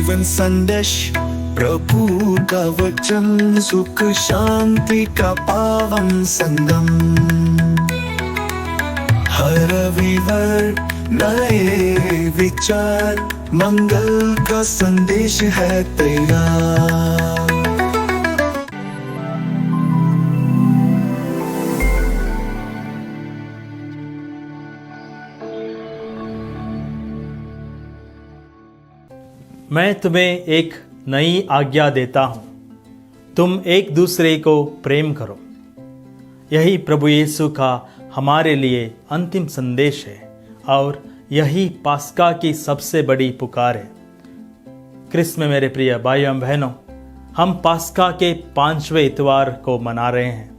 जीवन संदेश, प्रभु का वचन, सुख शांति का पावन संगम। हर रविवार नए विचार, मंगल का संदेश है तैयार। मैं तुम्हें एक नई आज्ञा देता हूं, तुम एक दूसरे को प्रेम करो। यही प्रभु यीशु का हमारे लिए अंतिम संदेश है और यही पास्का की सबसे बड़ी पुकार है। क्रिस्त में मेरे प्रिय भाइयों बहनों, हम पास्का के 5वें इतवार को मना रहे हैं।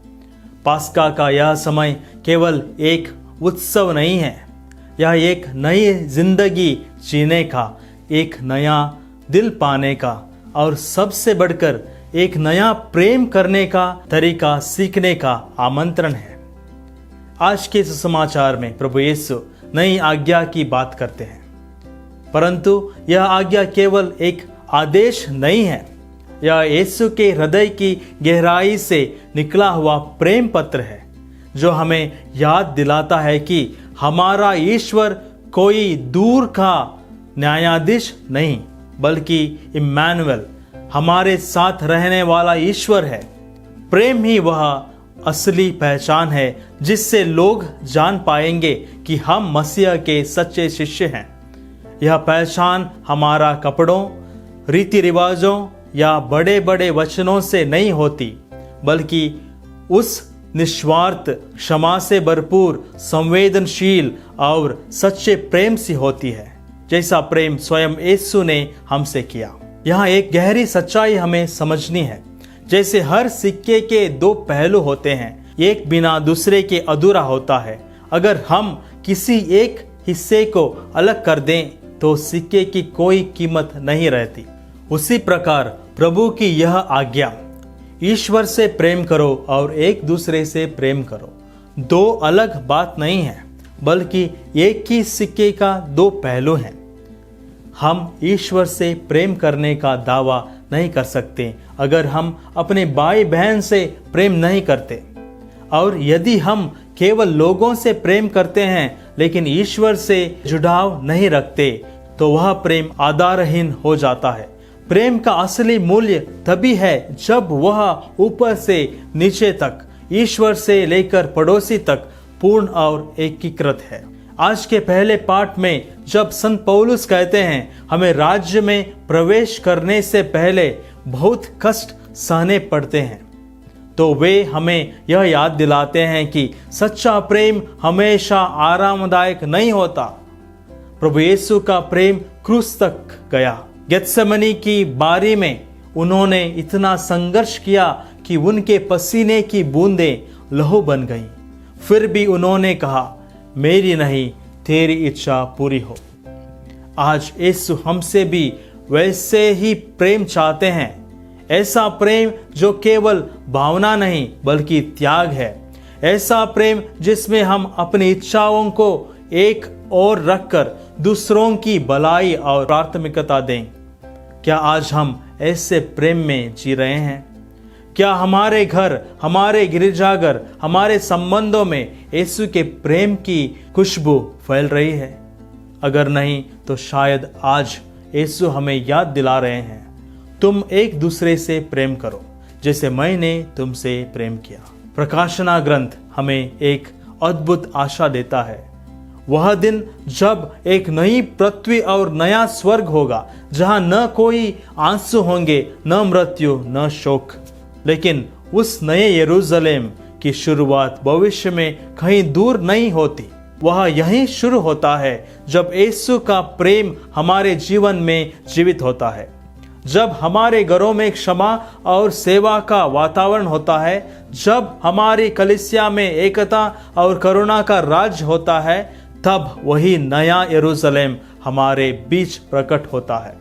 पास्का का यह समय केवल एक उत्सव नहीं है, यह एक नई जिंदगी जीने का, एक नया दिल पाने का और सबसे बढ़कर एक नया प्रेम करने का तरीका सीखने का आमंत्रण है। आज के सुसमाचार में प्रभु यीशु नई आज्ञा की बात करते हैं, परंतु यह आज्ञा केवल एक आदेश नहीं है, यह यीशु के हृदय की गहराई से निकला हुआ प्रेम पत्र है, जो हमें याद दिलाता है कि हमारा ईश्वर कोई दूर का न्यायाधीश नहीं, बल्कि इम्मानुएल, हमारे साथ रहने वाला ईश्वर है। प्रेम ही वह असली पहचान है जिससे लोग जान पाएंगे कि हम मसीह के सच्चे शिष्य हैं। यह पहचान हमारा कपड़ों, रीति रिवाजों या बड़े बड़े वचनों से नहीं होती, बल्कि उस निस्वार्थ, क्षमा से भरपूर, संवेदनशील और सच्चे प्रेम से होती है, जैसा प्रेम स्वयं यीशु ने हमसे किया। यहाँ एक गहरी सच्चाई हमें समझनी है। जैसे हर सिक्के के दो पहलू होते हैं, एक बिना दूसरे के अधूरा होता है। अगर हम किसी एक हिस्से को अलग कर दें तो सिक्के की कोई कीमत नहीं रहती। उसी प्रकार प्रभु की यह आज्ञा, ईश्वर से प्रेम करो और एक दूसरे से प्रेम करो, दो अलग बात नहीं है, बल्कि एक ही सिक्के का दो पहलू हैं। हम ईश्वर से प्रेम करने का दावा नहीं कर सकते अगर हम अपने भाई बहन से प्रेम नहीं करते, और यदि हम केवल लोगों से प्रेम करते हैं लेकिन ईश्वर से जुड़ाव नहीं रखते तो वह प्रेम आधारहीन हो जाता है। प्रेम का असली मूल्य तभी है जब वह ऊपर से नीचे तक, ईश्वर से लेकर पड़ोसी तक पूर्ण और एकीकृत है। आज के पहले पाठ में जब संत पौलुस कहते हैं हमें राज्य में प्रवेश करने से पहले बहुत कष्ट सहने पड़ते हैं, तो वे हमें यह याद दिलाते हैं कि सच्चा प्रेम हमेशा आरामदायक नहीं होता। प्रभु यीशु का प्रेम क्रूस तक गया। गेत्सेमनी की बारी में उन्होंने इतना संघर्ष किया कि उनके पसीने की बूंदें लहू बन गईं। फिर भी उन्होंने कहा, मेरी नहीं तेरी इच्छा पूरी हो। आज यीशु हमसे भी वैसे ही प्रेम चाहते हैं, ऐसा प्रेम जो केवल भावना नहीं बल्कि त्याग है, ऐसा प्रेम जिसमें हम अपनी इच्छाओं को एक ओर रखकर दूसरों की भलाई और प्राथमिकता दें। क्या आज हम ऐसे प्रेम में जी रहे हैं? क्या हमारे घर, हमारे गिरजाघर, हमारे संबंधों में यीशु के प्रेम की खुशबू फैल रही है? अगर नहीं तो शायद आज यीशु हमें याद दिला रहे हैं, तुम एक दूसरे से प्रेम करो जैसे मैंने तुमसे प्रेम किया। प्रकाशना ग्रंथ हमें एक अद्भुत आशा देता है। वह दिन जब एक नई पृथ्वी और नया स्वर्ग होगा, जहां न कोई आंसू होंगे, न मृत्यु, न शोक, लेकिन उस नए यरूशलेम की शुरुआत भविष्य में कहीं दूर नहीं होती। वह यहीं शुरू होता है जब यीशु का प्रेम हमारे जीवन में जीवित होता है, जब हमारे घरों में क्षमा और सेवा का वातावरण होता है, जब हमारी कलीसिया में एकता और करुणा का राज होता है, तब वही नया यरूशलेम हमारे बीच प्रकट होता है।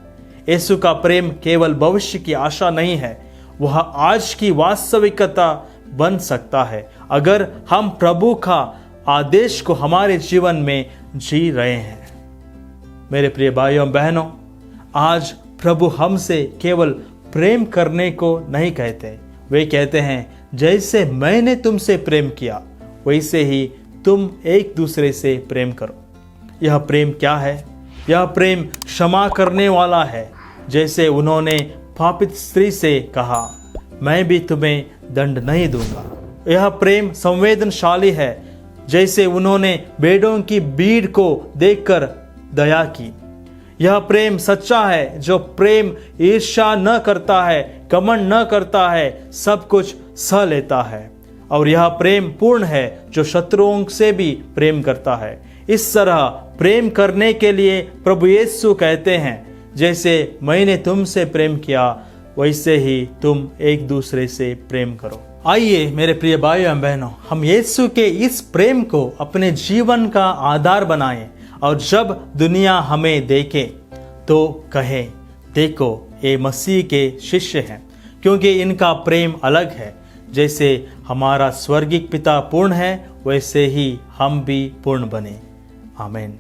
यीशु का प्रेम केवल भविष्य की आशा नहीं है, वह आज की वास्तविकता बन सकता है अगर हम प्रभु का आदेश को हमारे जीवन में जी रहे हैं। मेरे प्रिय भाइयों बहनों, आज प्रभु हमसे केवल प्रेम करने को नहीं कहते, वे कहते हैं जैसे मैंने तुमसे प्रेम किया वैसे ही तुम एक दूसरे से प्रेम करो। यह प्रेम क्या है? यह प्रेम क्षमा करने वाला है। जैसे उन्होंने पापित स्त्री से कहा, मैं भी तुम्हें दंड नहीं दूंगा। यह प्रेम संवेदनशाली है। जैसे उन्होंने भेड़ों की भीड़ को देखकर दया की। यह प्रेम सच्चा है। जो प्रेम ईर्ष्या न करता है, घमंड न करता है, सब कुछ सह लेता है। और यह प्रेम पूर्ण है जो शत्रुओं से भी प्रेम करता है। इस तरह प्रेम करने के लिए प्रभु यीशु कहते हैं, जैसे मैंने तुमसे प्रेम किया वैसे ही तुम एक दूसरे से प्रेम करो। आइए मेरे प्रिय भाइयों एवं बहनों, हम यीशु के इस प्रेम को अपने जीवन का आधार बनाएं और जब दुनिया हमें देखे तो कहे, देखो ये मसीह के शिष्य हैं, क्योंकि इनका प्रेम अलग है। जैसे हमारा स्वर्गिक पिता पूर्ण है वैसे ही हम भी पूर्ण बने। आमीन।